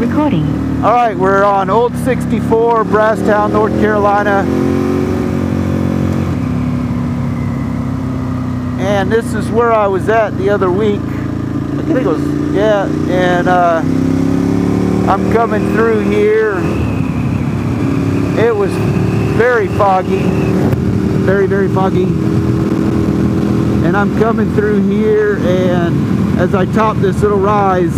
recording. All right, we're on Old 64, Brasstown, North Carolina. And this is where I was at the other week. I think it was, yeah, and I'm coming through here. It was very foggy, very foggy. And I'm coming through here, and as I top this little rise,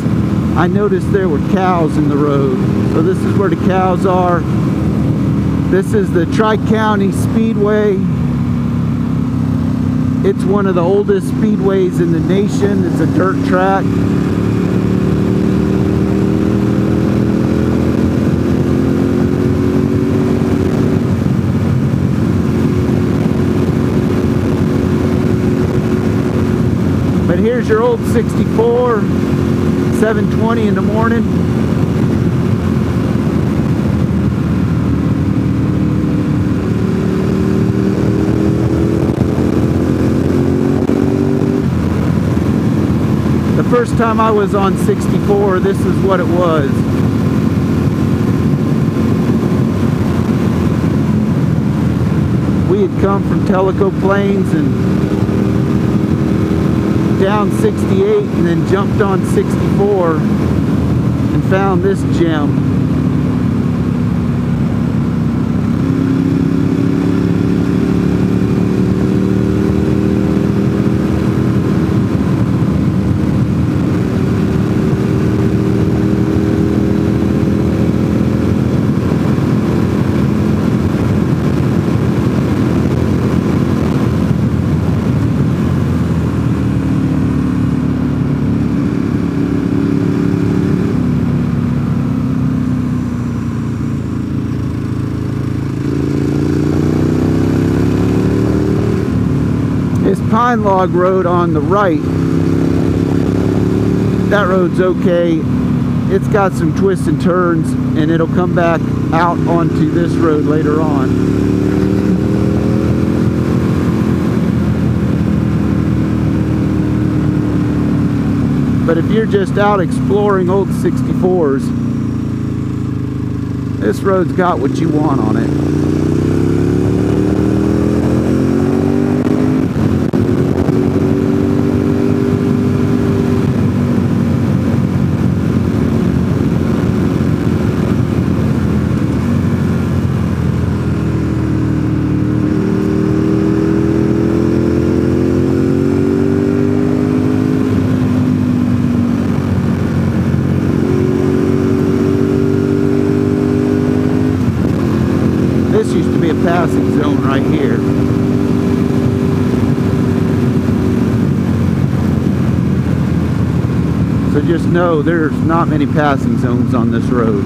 I noticed there were cows in the road. So this is where the cows are. This is the Tri-County Speedway. It's one of the oldest speedways in the nation. It's a dirt track. But here's your old 64, 7:20 in the morning. The first time I was on 64, this is what it was. We had come from Tellico Plains and down 68 and then jumped on 64 and found this gem. This Pine Log Road on the right, that road's okay. It's got some twists and turns, and it'll come back out onto this road later on. But if you're just out exploring old 64s, this road's got what you want on it. This used to be a passing zone right here. So just know there's not many passing zones on this road.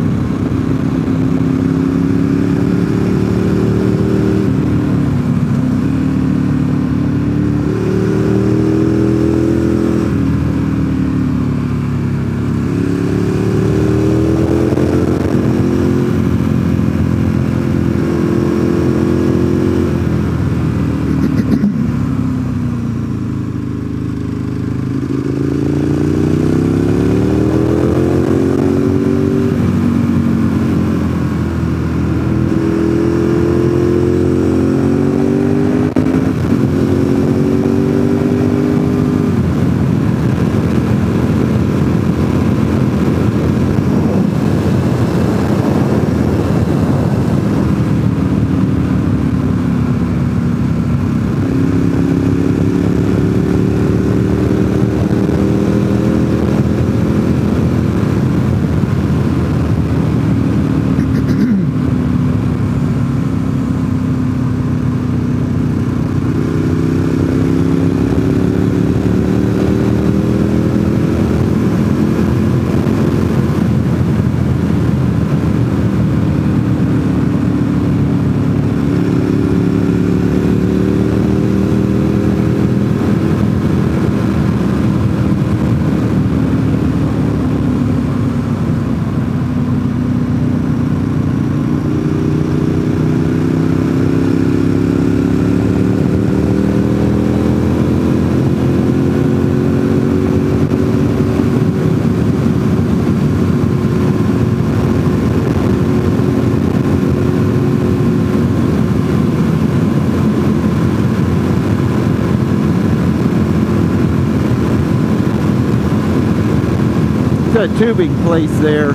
got a tubing place there.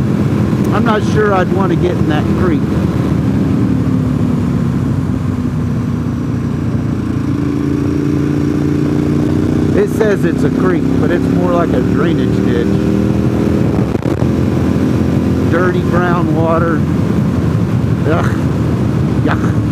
I'm not sure I'd want to get in that creek. It says it's a creek, but it's more like a drainage ditch. Dirty brown water. Ugh. Yuck.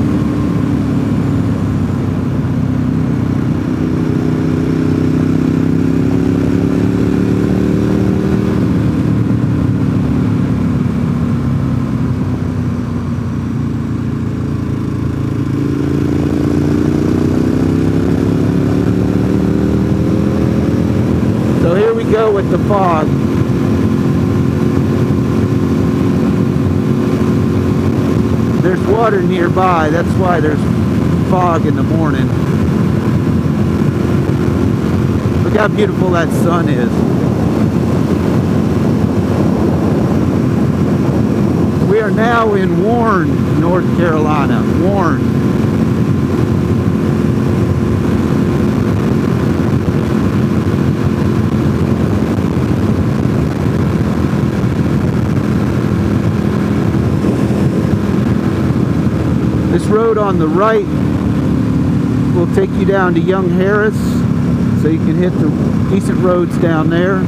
So here we go with the fog. There's water nearby, that's why there's fog in the morning. Look how beautiful that sun is. We are now in Warren, North Carolina. Warren. This road on the right will take you down to Young Harris, so you can hit the decent roads down there.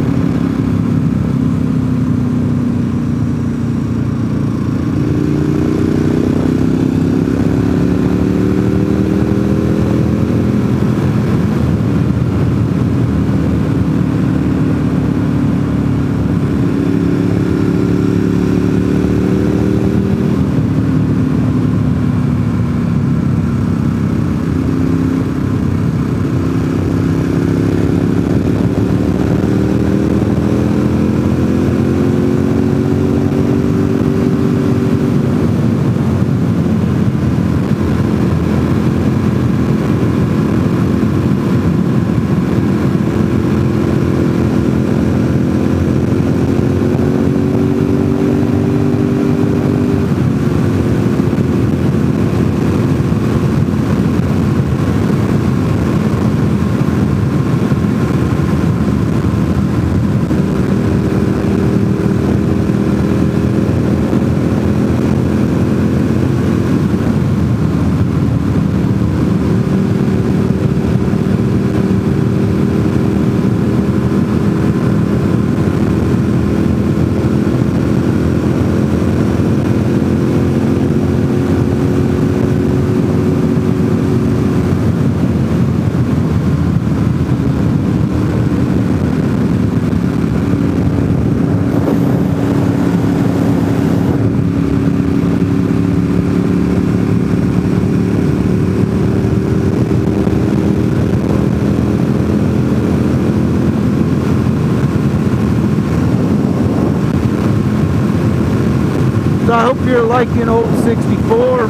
So I hope you're liking Old 64.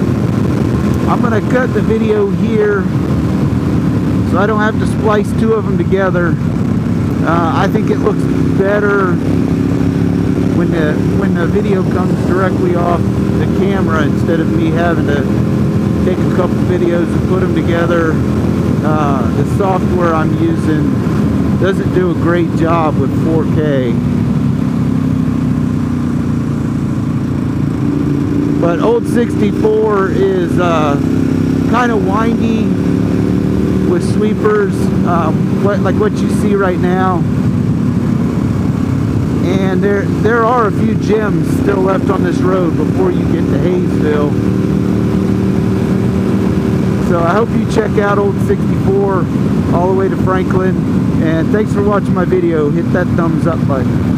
I'm going to cut the video here so I don't have to splice two of them together. I think it looks better when the video comes directly off the camera instead of me having to take a couple videos and put them together. The software I'm using doesn't do a great job with 4K. But Old 64 is kind of windy with sweepers, like what you see right now. And there are a few gems still left on this road before you get to Hayesville. So I hope you check out Old 64 all the way to Franklin. And thanks for watching my video. Hit that thumbs up button.